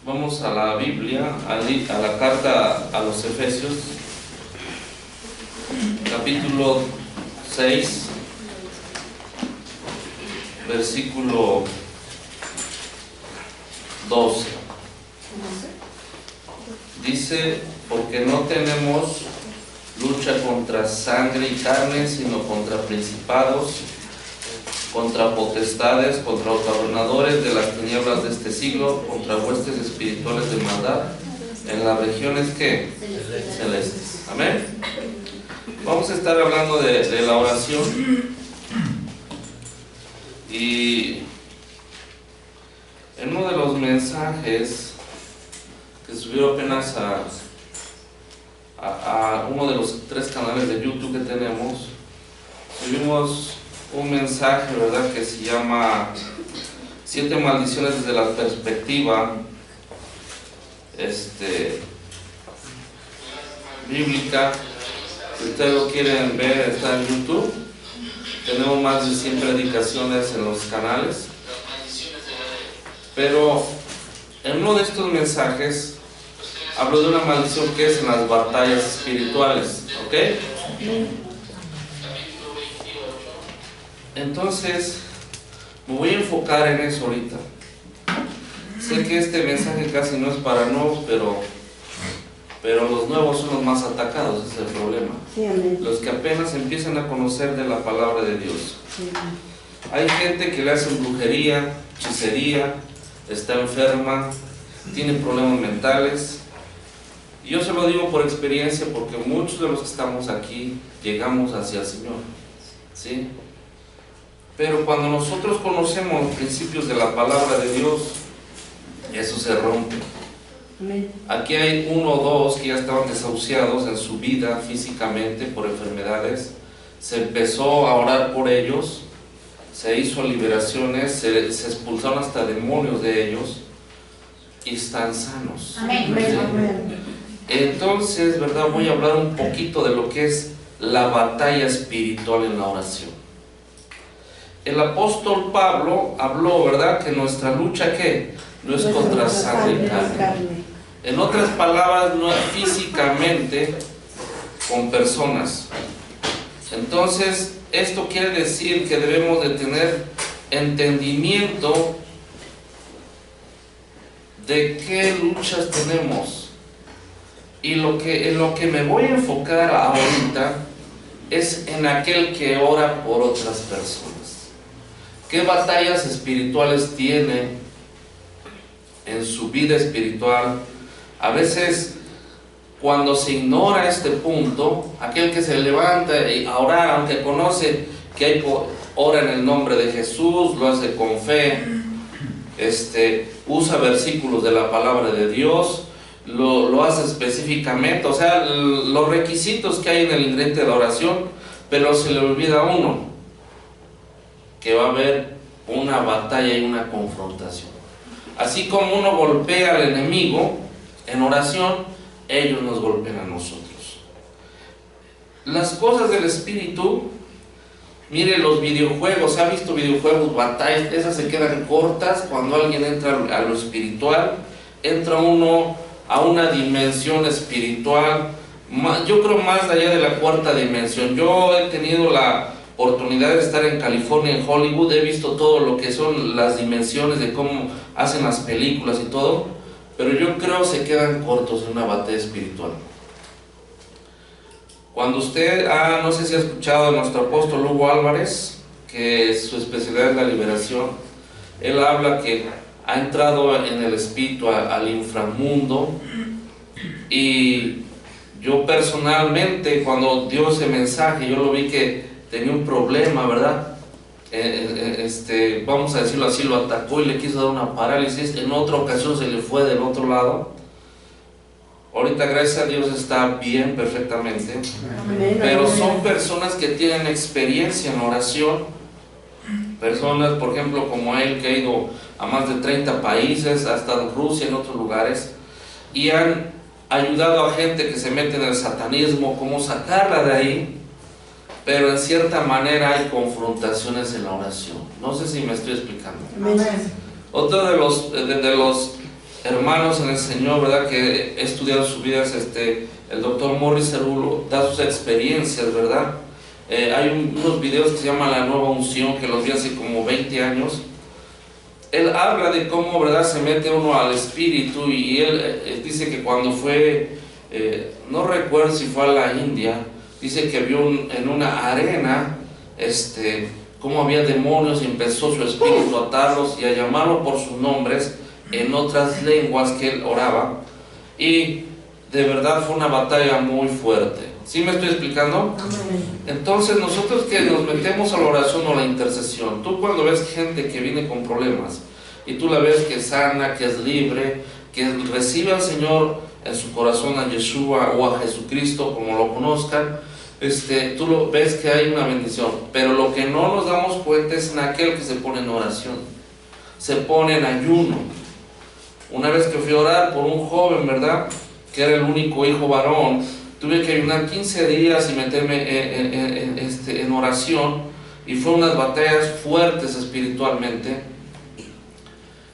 Vamos a la Biblia, a la carta a los Efesios, capítulo 6, versículo 12. Dice: porque no tenemos lucha contra sangre y carne, sino contra principados, contra potestades, contra los gobernadores de las tinieblas de este siglo, contra huestes espirituales de maldad en las regiones que celestes. Amén. Vamos a estar hablando de la oración, y en uno de los mensajes que subió apenas a uno de los 3 canales de YouTube que tenemos, subimos un mensaje, ¿verdad?, que se llama 7 maldiciones desde la perspectiva bíblica. Si ustedes lo quieren ver, está en YouTube. Tenemos más de 100 predicaciones en los canales. Pero en uno de estos mensajes hablo de una maldición que es en las batallas espirituales, ¿ok? Entonces, me voy a enfocar en eso ahorita. Sé que este mensaje casi no es para nuevos, pero los nuevos son los más atacados, ese es el problema. Sí, amén. Los que apenas empiezan a conocer de la palabra de Dios. Sí. Hay gente que le hacen brujería, hechicería, está enferma, tiene problemas mentales. Y yo se lo digo por experiencia, porque muchos de los que estamos aquí llegamos hacia el Señor, ¿sí? Pero cuando nosotros conocemos los principios de la palabra de Dios, eso se rompe. Amén. Aquí hay 1 o 2 que ya estaban desahuciados en su vida físicamente por enfermedades. Se empezó a orar por ellos, se hizo liberaciones, se expulsaron hasta demonios de ellos y están sanos. Amén. ¿Sí? Amén. Entonces, ¿verdad?, voy a hablar un poquito de lo que es la batalla espiritual en la oración. El apóstol Pablo habló, ¿verdad?, que nuestra lucha, ¿qué? No es contra sangre y carne. En otras palabras, no es físicamente con personas. Entonces, esto quiere decir que debemos de tener entendimiento de qué luchas tenemos. Y en lo que me voy a enfocar ahorita es en aquel que ora por otras personas. ¿Qué batallas espirituales tiene en su vida espiritual? A veces, cuando se ignora este punto, aquel que se levanta a orar, aunque conoce que hay ora en el nombre de Jesús, lo hace con fe, usa versículos de la palabra de Dios, lo hace específicamente, o sea, los requisitos que hay en el ingrediente de la oración, pero se le olvida a uno que va a haber una batalla y una confrontación. Así como uno golpea al enemigo en oración, ellos nos golpean a nosotros. Las cosas del espíritu, mire, los videojuegos, ¿ha visto videojuegos, batallas? Esas se quedan cortas cuando alguien entra a lo espiritual, entra uno a una dimensión espiritual, yo creo más allá de la 4ª dimensión. Yo he tenido la oportunidad de estar en California, en Hollywood, he visto todo lo que son las dimensiones de cómo hacen las películas y todo, pero yo creo se quedan cortos en una batalla espiritual. Cuando usted, no sé si ha escuchado a nuestro apóstol Hugo Álvarez, que su especialidad es la liberación, él habla que ha entrado en el espíritu al inframundo, y yo personalmente, cuando dio ese mensaje, yo lo vi que tenía un problema, ¿verdad? Vamos a decirlo así, lo atacó y le quiso dar una parálisis. En otra ocasión se le fue del otro lado. Ahorita, gracias a Dios, está bien, perfectamente. Amén. Pero son personas que tienen experiencia en oración. Personas, por ejemplo, como él, que ha ido a más de 30 países, ha estado en Rusia, en otros lugares, y han ayudado a gente que se mete en el satanismo, cómo sacarla de ahí. Pero en cierta manera hay confrontaciones en la oración. No sé si me estoy explicando. Amén. Otro de los hermanos en el Señor, ¿verdad?, que he estudiado sus vidas, el doctor Morris Cerullo da sus experiencias, ¿verdad? Hay unos videos que se llaman La Nueva Unción, que los vi hace como 20 años. Él habla de cómo, ¿verdad?, se mete uno al espíritu, y él dice que cuando fue, no recuerdo si fue a la India, dice que vio en una arena, cómo había demonios, y empezó su espíritu a atarlos y a llamarlo por sus nombres en otras lenguas que él oraba, y de verdad fue una batalla muy fuerte. ¿Sí me estoy explicando? Entonces nosotros que nos metemos a la oración o la intercesión, tú cuando ves gente que viene con problemas y tú la ves que es sana, que es libre, que recibe al Señor en su corazón, a Yeshua o a Jesucristo, como lo conozcan, tú lo ves que hay una bendición. Pero lo que no nos damos cuenta es en aquel que se pone en oración, se pone en ayuno. Una vez que fui a orar por un joven, ¿verdad?, que era el único hijo varón, tuve que ayunar 15 días y meterme en oración, y fue unas batallas fuertes espiritualmente.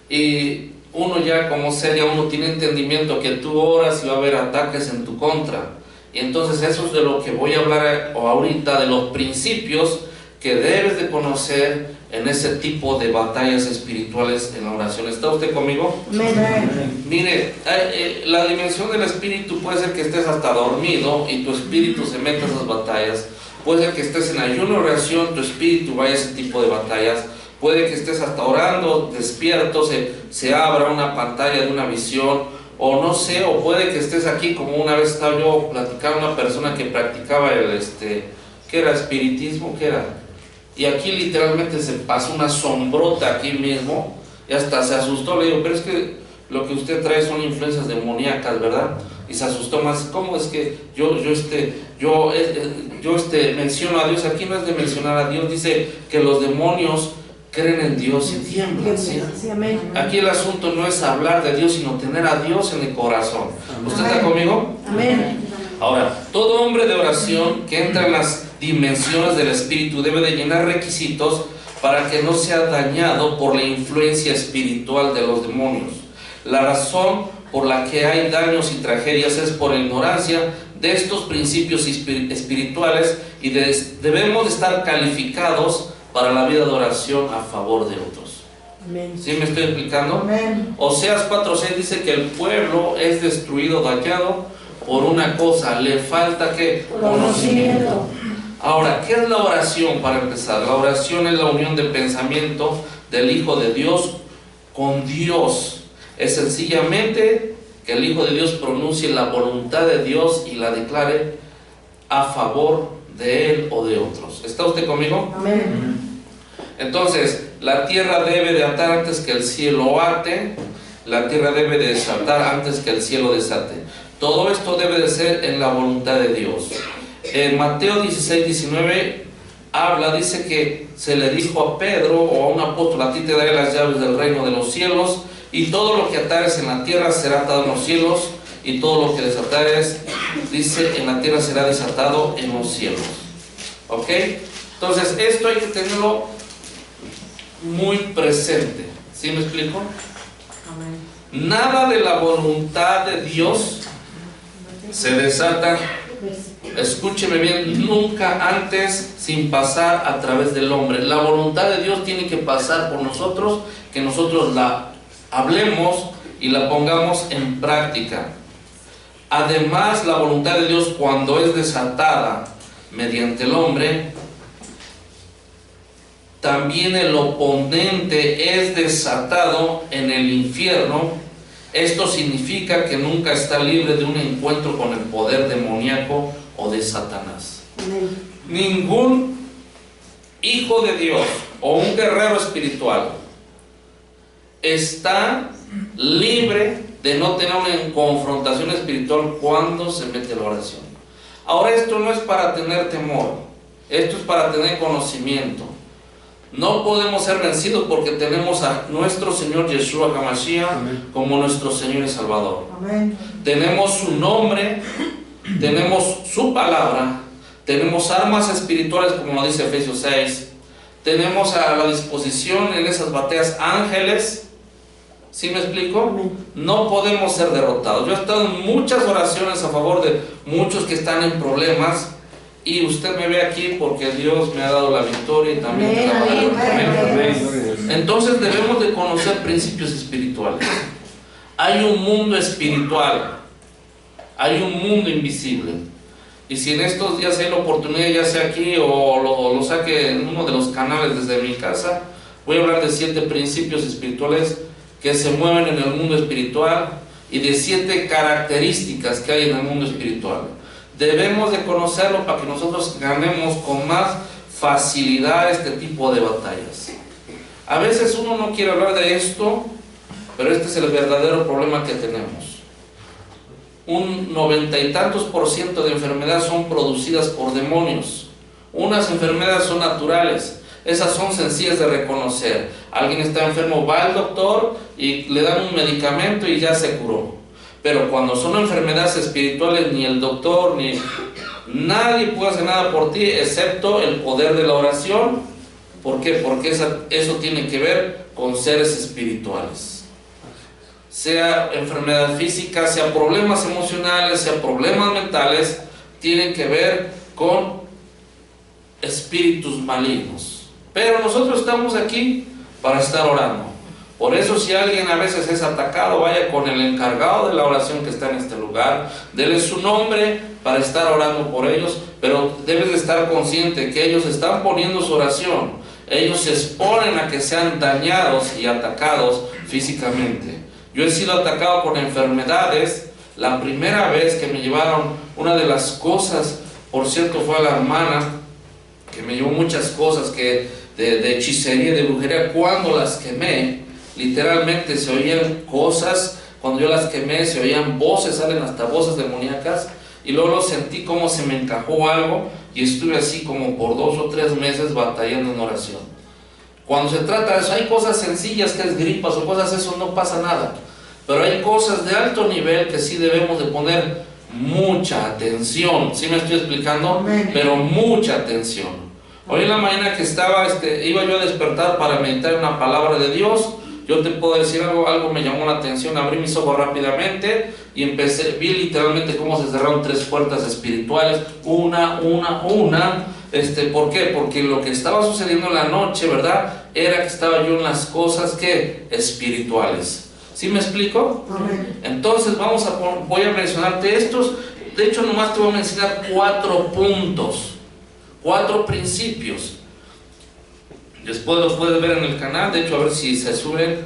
Y uno ya como seria, uno tiene entendimiento que tú oras y va a haber ataques en tu contra. Y entonces eso es de lo que voy a hablar ahorita, de los principios que debes de conocer en ese tipo de batallas espirituales en la oración. ¿Está usted conmigo? Amén. Mire, la dimensión del espíritu puede ser que estés hasta dormido y tu espíritu se meta a esas batallas. Puede ser que estés en ayuno o oración, tu espíritu vaya a ese tipo de batallas. Puede que estés hasta orando, despierto, se abra una pantalla de una visión, o no sé, o puede que estés aquí, como una vez estaba yo platicando a una persona que practicaba ¿qué era? ¿Espiritismo? ¿Qué era? Y aquí literalmente se pasó una sombrota aquí mismo, y hasta se asustó. Le digo, pero es que lo que usted trae son influencias demoníacas, ¿verdad? Y se asustó más. ¿Cómo es que yo menciono a Dios? Aquí no es de mencionar a Dios, dice que los demonios creen en Dios y tiemblan, ¿sí? Aquí el asunto no es hablar de Dios, sino tener a Dios en el corazón. ¿Usted está conmigo? Amén. Ahora, todo hombre de oración que entra en las dimensiones del espíritu debe de llenar requisitos para que no sea dañado por la influencia espiritual de los demonios. La razón por la que hay daños y tragedias es por ignorancia de estos principios espirituales, y debemos de estar calificados para la vida de oración a favor de otros. Amén. ¿Sí me estoy explicando? Amén. Oseas 4:6 dice que el pueblo es destruido, dañado por una cosa, le falta ¿qué? Conocimiento. Ahora, ¿qué es la oración para empezar? La oración es la unión de pensamiento del Hijo de Dios con Dios. Es sencillamente que el Hijo de Dios pronuncie la voluntad de Dios y la declare a favor de él o de otros. ¿Está usted conmigo? Amén. Entonces, la tierra debe de atar antes que el cielo ate, la tierra debe de desatar antes que el cielo desate. Todo esto debe de ser en la voluntad de Dios. En Mateo 16:19 dice que se le dijo a Pedro o a un apóstol: a ti te daré las llaves del reino de los cielos, y todo lo que atares en la tierra será atado en los cielos, y todo lo que desatares, dice, en la tierra será desatado en los cielos. ¿Ok? Entonces esto hay que tenerlo muy presente. ¿Sí me explico? Amén. Nada de la voluntad de Dios se desata, escúcheme bien, nunca antes sin pasar a través del hombre. La voluntad de Dios tiene que pasar por nosotros, que nosotros la hablemos y la pongamos en práctica. Además, la voluntad de Dios, cuando es desatada mediante el hombre, también el oponente es desatado en el infierno. Esto significa que nunca está libre de un encuentro con el poder demoníaco o de Satanás. Amén. Ningún hijo de Dios o un guerrero espiritual está libre de no tener una confrontación espiritual cuando se mete en la oración. Ahora, esto no es para tener temor, esto es para tener conocimiento. No podemos ser vencidos porque tenemos a nuestro Señor Yeshua HaMashiach como nuestro Señor y Salvador. Amén. Tenemos su nombre, tenemos su palabra, tenemos armas espirituales, como lo dice Efesios 6, tenemos a la disposición en esas batallas ángeles ¿Sí me explico? No podemos ser derrotados. Yo he estado en muchas oraciones a favor de muchos que están en problemas, y usted me ve aquí porque Dios me ha dado la victoria y también la valor. Entonces debemos de conocer principios espirituales. Hay un mundo espiritual, hay un mundo invisible. Y si en estos días hay la oportunidad, ya sea aquí o lo saque en uno de los canales desde mi casa, voy a hablar de 7 principios espirituales que se mueven en el mundo espiritual y de 7 características que hay en el mundo espiritual. Debemos de conocerlo para que nosotros ganemos con más facilidad este tipo de batallas. A veces uno no quiere hablar de esto, pero este es el verdadero problema que tenemos. Un 90 y tantos % de enfermedades son producidas por demonios. Unas enfermedades son naturales, esas son sencillas de reconocer. Alguien está enfermo, va al doctor y le dan un medicamento y ya se curó. Pero cuando son enfermedades espirituales, ni el doctor ni nadie puede hacer nada por ti excepto el poder de la oración. ¿Por qué? Porque eso tiene que ver con seres espirituales. Sea enfermedad física, sea problemas emocionales, sea problemas mentales, tienen que ver con espíritus malignos. Pero nosotros estamos aquí para estar orando. Por eso, si alguien a veces es atacado, vaya con el encargado de la oración que está en este lugar, dele su nombre para estar orando por ellos, pero debes de estar consciente que ellos están poniendo su oración, ellos se exponen a que sean dañados y atacados físicamente. Yo he sido atacado con enfermedades. La primera vez que me llevaron, una de las cosas, por cierto, fue a la hermana que me llevó muchas cosas que de hechicería, de brujería. Cuando las quemé, literalmente se oían cosas. Cuando yo las quemé, se oían voces, salen hasta voces demoníacas, y luego sentí como se me encajó algo, y estuve así como por 2 o 3 meses batallando en oración. Cuando se trata de eso, hay cosas sencillas que es gripas o cosas, eso no pasa nada. Pero hay cosas de alto nivel que sí debemos de poner mucha atención. ¿Sí me estoy explicando? Pero mucha atención. Hoy en la mañana que estaba, iba yo a despertar para meditar una palabra de Dios. Yo te puedo decir algo me llamó la atención. Abrí mis ojos rápidamente y vi literalmente cómo se cerraron 3 puertas espirituales. Una. ¿Por qué? Porque lo que estaba sucediendo en la noche, ¿verdad? Era que estaba yo en las cosas que espirituales. ¿Sí me explico? Entonces voy a mencionarte estos. De hecho, nomás te voy a mencionar 4 puntos, 4 principios. Después los puedes ver en el canal. De hecho, a ver si se suben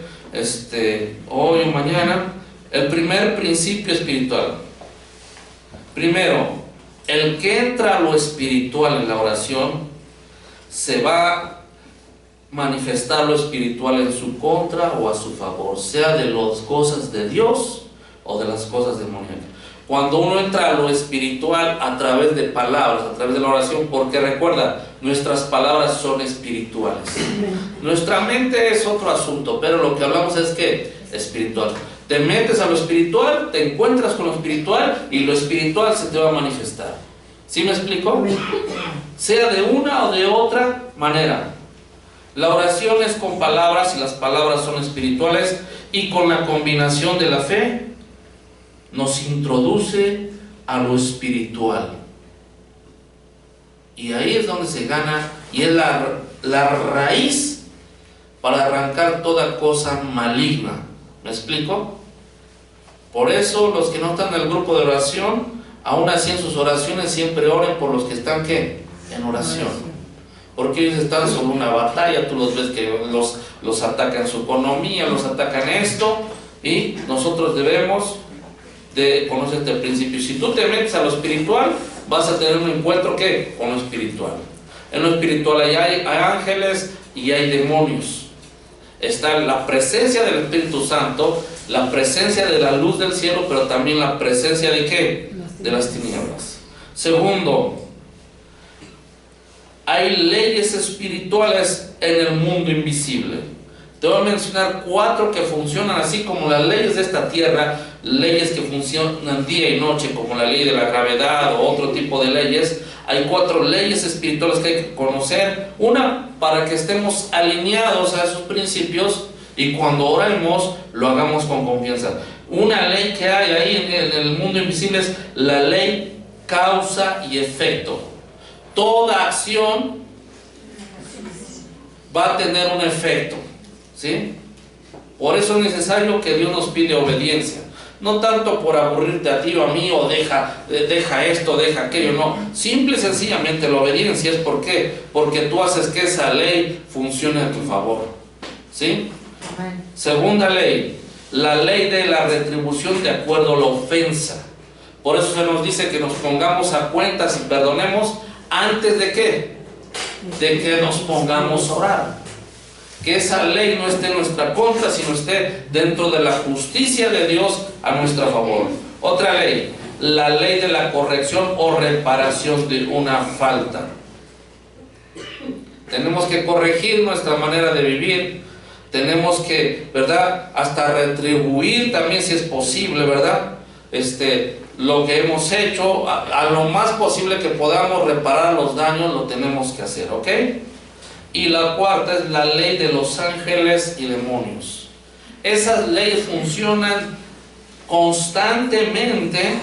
hoy o mañana. El primer principio espiritual. Primero, el que entra a lo espiritual en la oración se va a manifestar lo espiritual en su contra o a su favor, sea de las cosas de Dios o de las cosas demoníacas. Cuando uno entra a lo espiritual a través de palabras, a través de la oración, porque recuerda, nuestras palabras son espirituales. Nuestra mente es otro asunto, pero lo que hablamos es que espiritual. Te metes a lo espiritual, te encuentras con lo espiritual y lo espiritual se te va a manifestar. ¿Sí me explico? Sea de una o de otra manera. La oración es con palabras y las palabras son espirituales, y con la combinación de la fe nos introduce a lo espiritual. Y ahí es donde se gana, y es la raíz para arrancar toda cosa maligna. ¿Me explico? Por eso los que no están en el grupo de oración, aún así en sus oraciones siempre oren por los que están ¿qué? En oración. Porque ellos están sobre una batalla, tú los ves que los atacan su economía, los atacan esto, y nosotros debemos de conocer este principio. Si tú te metes a lo espiritual, vas a tener un encuentro ¿qué? Con lo espiritual. En lo espiritual hay ángeles y hay demonios. Está la presencia del Espíritu Santo, la presencia de la luz del cielo, pero también la presencia de ¿qué? De las tinieblas. Segundo, hay leyes espirituales en el mundo invisible. Te voy a mencionar 4 que funcionan así como las leyes de esta tierra, leyes que funcionan día y noche, como la ley de la gravedad o otro tipo de leyes. Hay 4 leyes espirituales que hay que conocer. Una, para que estemos alineados a esos principios, Y cuando oremos, lo hagamos con confianza. Una ley que hay ahí en el mundo invisible es la ley causa y efecto. Toda acción va a tener un efecto, ¿sí? Por eso es necesario que Dios nos pide obediencia. No tanto por aburrirte a ti o a mí, o deja esto, deja aquello, no. Simple y sencillamente la obediencia es ¿por qué? Porque tú haces que esa ley funcione a tu favor, ¿sí? Amén. Segunda ley, la ley de la retribución de acuerdo a la ofensa. Por eso se nos dice que nos pongamos a cuentas y perdonemos antes de ¿qué? De que nos pongamos a orar. Que esa ley no esté en nuestra contra, sino esté dentro de la justicia de Dios a nuestro favor. Otra ley, la ley de la corrección o reparación de una falta. Tenemos que corregir nuestra manera de vivir. Tenemos que, ¿verdad?, hasta retribuir también, si es posible, ¿verdad?, lo que hemos hecho, a lo más posible que podamos reparar los daños, lo tenemos que hacer, ¿ok? Y la cuarta es la ley de los ángeles y demonios. Esas leyes funcionan constantemente,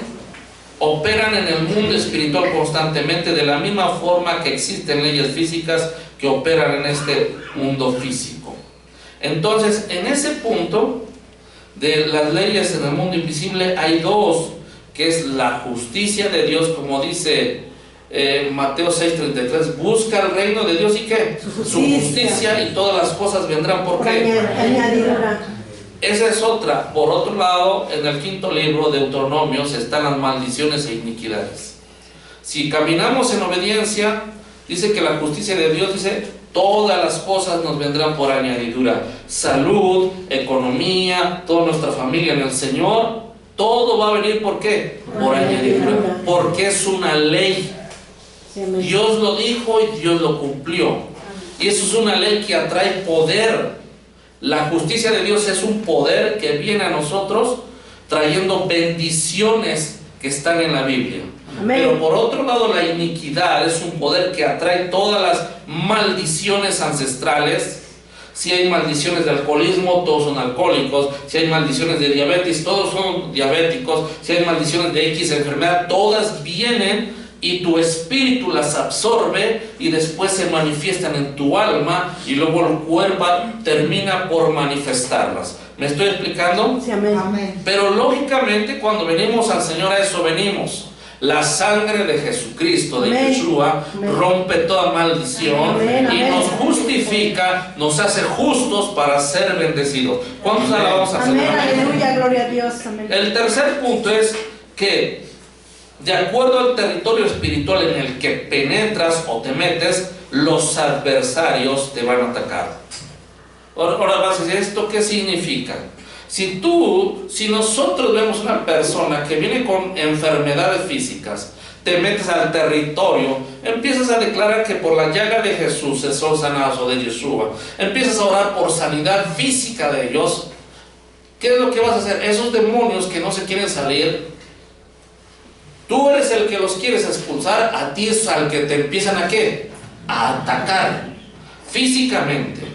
operan en el mundo espiritual constantemente, de la misma forma que existen leyes físicas que operan en este mundo físico. Entonces, en ese punto de las leyes en el mundo invisible hay dos, que es la justicia de Dios, como dice Mateo 6:33, busca el reino de Dios y ¿qué? Su justicia, y todas las cosas vendrán. ¿Por qué? Esa es otra. Por otro lado, en el 5º libro de Deuteronomios están las maldiciones e iniquidades. Si caminamos en obediencia, dice que la justicia de Dios, dice, todas las cosas nos vendrán por añadidura. Salud, economía, toda nuestra familia en el Señor, todo va a venir ¿por qué? Por añadidura. Porque es una ley. Dios lo dijo y Dios lo cumplió. Y eso es una ley que atrae poder. La justicia de Dios es un poder que viene a nosotros trayendo bendiciones que están en la Biblia. Amén. Pero por otro lado, la iniquidad es un poder que atrae todas las maldiciones ancestrales. Si hay maldiciones de alcoholismo, todos son alcohólicos. Si hay maldiciones de diabetes, todos son diabéticos. Si hay maldiciones de X enfermedad, todas vienen y tu espíritu las absorbe y después se manifiestan en tu alma, y luego el cuerpo termina por manifestarlas. ¿Me estoy explicando? Sí, amén. Pero lógicamente cuando venimos al Señor, a eso venimos. La sangre de Jesucristo, de Yeshua, rompe toda maldición y nos justifica, nos hace justos para ser bendecidos. ¿Cuántos alabamos al Señor? Aleluya, gloria a Dios. Amén. El tercer punto es que, de acuerdo al territorio espiritual en el que penetras o te metes, los adversarios te van a atacar. Ahora vas a decir, ¿esto qué significa? Si nosotros vemos una persona que viene con enfermedades físicas, te metes al territorio, empiezas a declarar que por la llaga de Jesús son sanados, o de Yeshua, empiezas a orar por sanidad física de ellos, ¿qué es lo que vas a hacer? Esos demonios que no se quieren salir, tú eres el que los quieres expulsar, a ti es al que te empiezan a ¿qué? A atacar físicamente.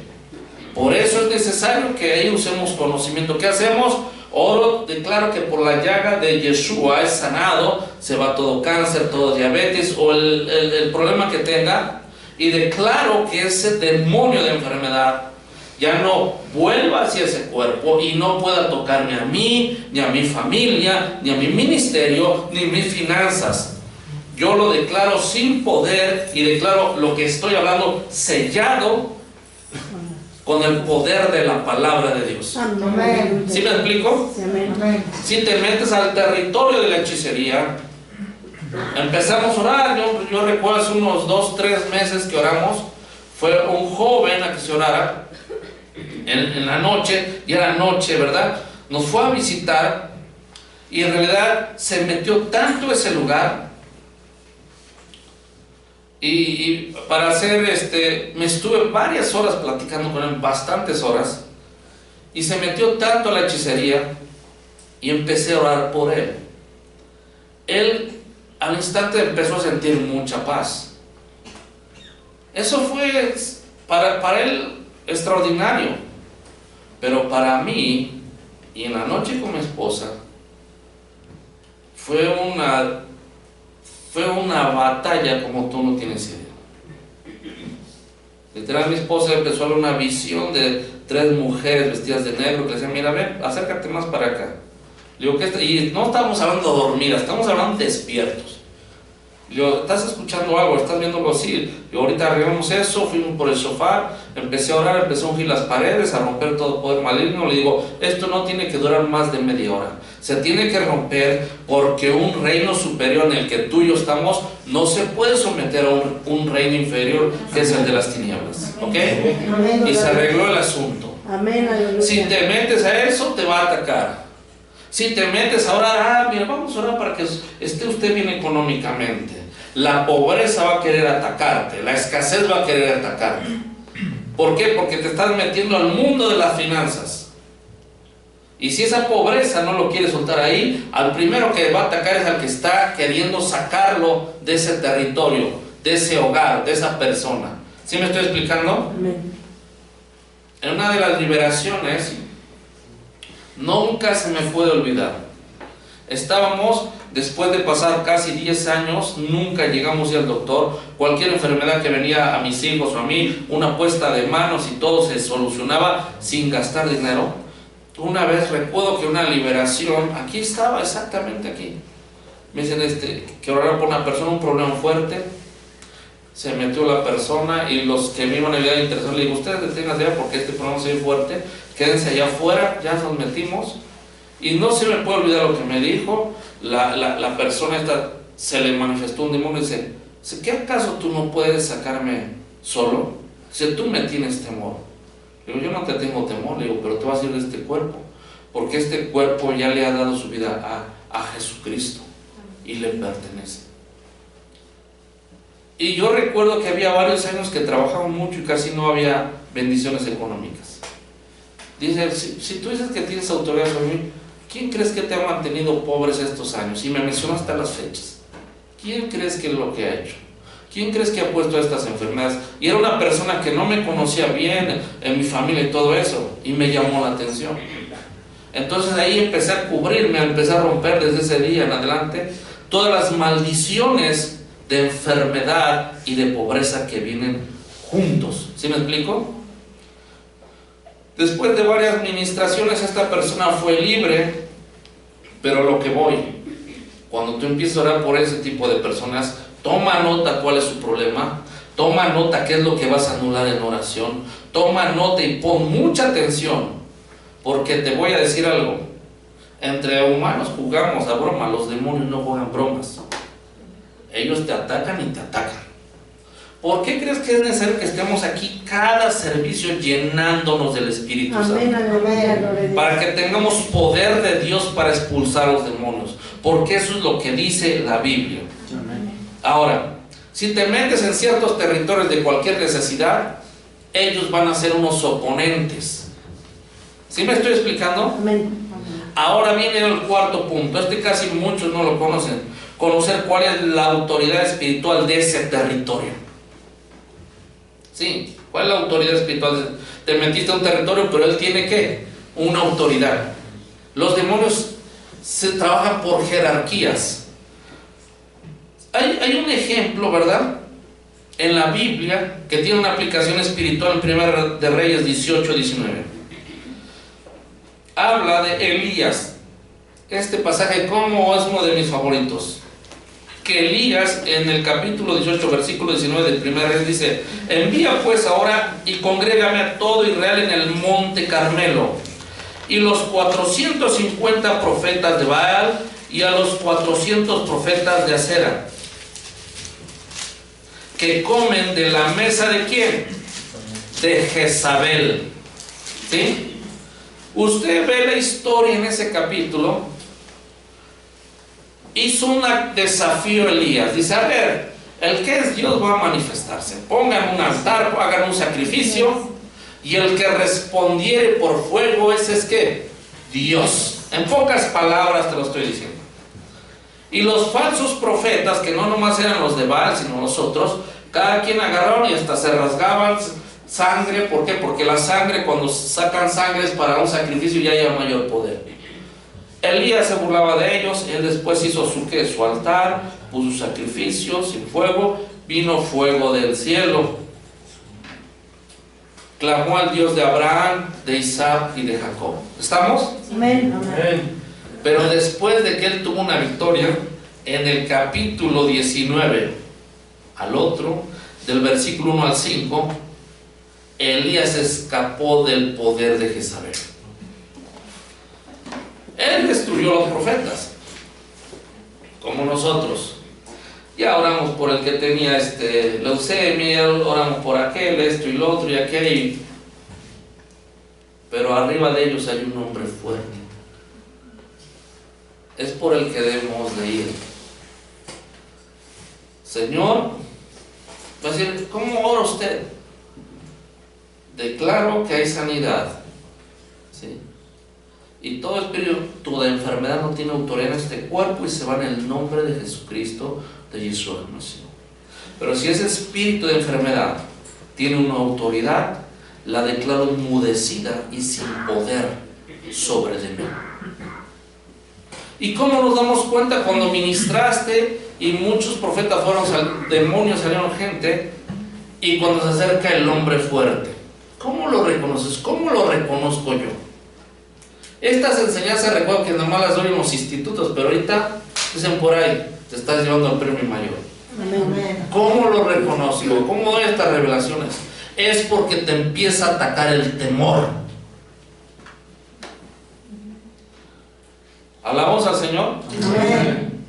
Por eso es necesario que ahí usemos conocimiento. ¿Qué hacemos? Oro, declaro que por la llaga de Yeshua es sanado, se va todo cáncer, todo diabetes o el problema que tenga, y declaro que ese demonio de enfermedad ya no vuelva hacia ese cuerpo y no pueda tocarme a mí, ni a mi familia, ni a mi ministerio, ni mis finanzas. Yo lo declaro sin poder y declaro lo que estoy hablando sellado con el poder de la palabra de Dios. Amén. ¿Sí me explico? Sí, amén. Si te metes al territorio de la hechicería, empezamos a orar. Yo recuerdo hace unos 2-3 meses que oramos. Fue un joven a que se orara en la noche, y era noche, ¿verdad? Nos fue a visitar y en realidad se metió tanto ese lugar. Y para hacer me estuve varias horas platicando con él, bastantes horas, y se metió tanto a la hechicería y empecé a orar por él. Él al instante empezó a sentir mucha paz. Eso fue para él extraordinario. Pero para mí, y en la noche con mi esposa, fue una batalla como tú no tienes idea. Literal, mi esposa empezó a ver una visión de 3 mujeres vestidas de negro que le decían, mira, ven, acércate más para acá. Le digo, y no estamos hablando dormidas, estamos hablando despiertos. Le digo, ¿estás escuchando algo? ¿Estás viéndolo así? Y ahorita arreglamos eso, fuimos por el sofá, empecé a orar, empecé a ungir las paredes, a romper todo poder maligno. Le digo, esto no tiene que durar más de media hora. Se tiene que romper porque un reino superior en el que tú y yo estamos no se puede someter a un reino inferior que es el de las tinieblas. ¿Ok? Y se arregló el asunto. Amén, aleluya. Si te metes a eso, te va a atacar. Si te metes a orar, mira, vamos a orar para que esté usted bien económicamente. La pobreza va a querer atacarte, la escasez va a querer atacarte. ¿Por qué? Porque te estás metiendo al mundo de las finanzas. Y si esa pobreza no lo quiere soltar ahí, al primero que va a atacar es al que está queriendo sacarlo de ese territorio, de ese hogar, de esa persona. ¿Sí me estoy explicando? Amén. En una de las liberaciones, nunca se me puede olvidar. Estábamos, después de pasar casi 10 años, nunca llegamos a ir al doctor. Cualquier enfermedad que venía a mis hijos o a mí, una puesta de manos y todo se solucionaba sin gastar dinero. Una vez recuerdo que una liberación, aquí estaba, exactamente aquí. Me dicen que orara por una persona, un problema fuerte. Se metió la persona y los que me iban a ayudar interesados, le digo, ustedes deténganse allá porque este problema es muy fuerte, quédense allá afuera, ya nos metimos. Y no se me puede olvidar lo que me dijo, la persona esta se le manifestó un demonio y dice, ¿qué acaso tú no puedes sacarme solo? Si tú me tienes temor. Le digo, yo no te tengo temor, le digo, pero te vas a ir de este cuerpo, porque este cuerpo ya le ha dado su vida a Jesucristo y le pertenece. Y yo recuerdo que había varios años que trabajaba mucho y casi no había bendiciones económicas. Dice, si tú dices que tienes autoridad sobre mí, ¿quién crees que te ha mantenido pobres estos años? Y me menciona hasta las fechas. ¿Quién crees que es lo que ha hecho? ¿Quién crees que ha puesto estas enfermedades? Y era una persona que no me conocía bien en mi familia y todo eso, y me llamó la atención. Entonces ahí empecé a cubrirme, empecé a romper desde ese día en adelante todas las maldiciones de enfermedad y de pobreza que vienen juntos. ¿Sí me explico? Después de varias ministraciones esta persona fue libre, pero lo que voy, cuando tú empiezas a orar por ese tipo de personas, toma nota cuál es su problema, toma nota qué es lo que vas a anular en oración, toma nota y pon mucha atención, porque te voy a decir algo, entre humanos jugamos a broma, los demonios no juegan bromas, ellos te atacan y te atacan. ¿Por qué crees que es necesario que estemos aquí cada servicio llenándonos del Espíritu Santo? Amén, aleluya. Para que tengamos poder de Dios para expulsar a los demonios, porque eso es lo que dice la Biblia. Amén. Ahora, si te metes en ciertos territorios de cualquier necesidad, ellos van a ser unos oponentes. ¿Sí me estoy explicando? Amén. Ahora viene el cuarto punto, casi muchos no lo conocen, conocer cuál es la autoridad espiritual de ese territorio. Sí, ¿cuál es la autoridad espiritual? Te metiste a un territorio, pero él tiene ¿qué? Una autoridad. Los demonios se trabajan por jerarquías. Hay un ejemplo, ¿verdad? En la Biblia que tiene una aplicación espiritual en 1 de Reyes 18-19. Habla de Elías. Este pasaje, como es uno de mis favoritos. Que Elías en el capítulo 18, versículo 19 del 1 Reyes dice: envía pues ahora y congrégame a todo Israel en el monte Carmelo, y los 450 profetas de Baal y a los 400 profetas de Acera, que comen de la mesa de ¿quién? De Jezabel. ¿Sí? Usted ve la historia en ese capítulo. Hizo un desafío Elías. Dice, a ver, el que es Dios va a manifestarse. Pongan un altar, hagan un sacrificio, y el que respondiere por fuego, ese es ¿qué? Dios. En pocas palabras te lo estoy diciendo. Y los falsos profetas, que no nomás eran los de Baal, sino los otros, cada quien agarraron y hasta se rasgaban Sangre, ¿por qué? Porque la sangre, cuando sacan sangre es para un sacrificio y haya mayor poder. Elías se burlaba de ellos. Él después hizo su altar, puso sacrificios sin fuego, vino fuego del cielo. Clamó al Dios de Abraham, de Isaac y de Jacob. ¿Estamos? Amén. Pero después de que él tuvo una victoria, en el capítulo 19 al otro, del versículo 1 al 5, Elías escapó del poder de Jezabel. Él destruyó a los profetas, como nosotros. Ya oramos por el que tenía leucemia, oramos por aquel, esto y lo otro y aquel. Pero arriba de ellos hay un hombre fuerte. Es por el que debemos de ir. Señor, va a decir, ¿cómo ora usted? Declaro que hay sanidad, ¿sí? Y todo espíritu de enfermedad no tiene autoridad en este cuerpo y se va en el nombre de Jesucristo de Yeshua Mashiach. Pero si ese espíritu de enfermedad tiene una autoridad, la declaro enmudecida y sin poder sobre de mí. ¿Y cómo nos damos cuenta? Cuando ministraste y muchos profetas fueron demonios, salieron gente, y cuando se acerca el hombre fuerte, ¿cómo lo reconoces? ¿Cómo lo reconozco yo? Estas enseñanzas recuerdo que nomás las doy en los institutos, pero ahorita dicen por ahí, te estás llevando al premio mayor. Amén. ¿Cómo lo reconozco? ¿Cómo doy estas revelaciones? Es porque te empieza a atacar el temor. ¿Alabamos al Señor? Amén.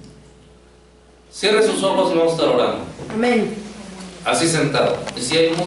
Cierre sus ojos y vamos a estar orando. Amén. Así sentado. Y si hay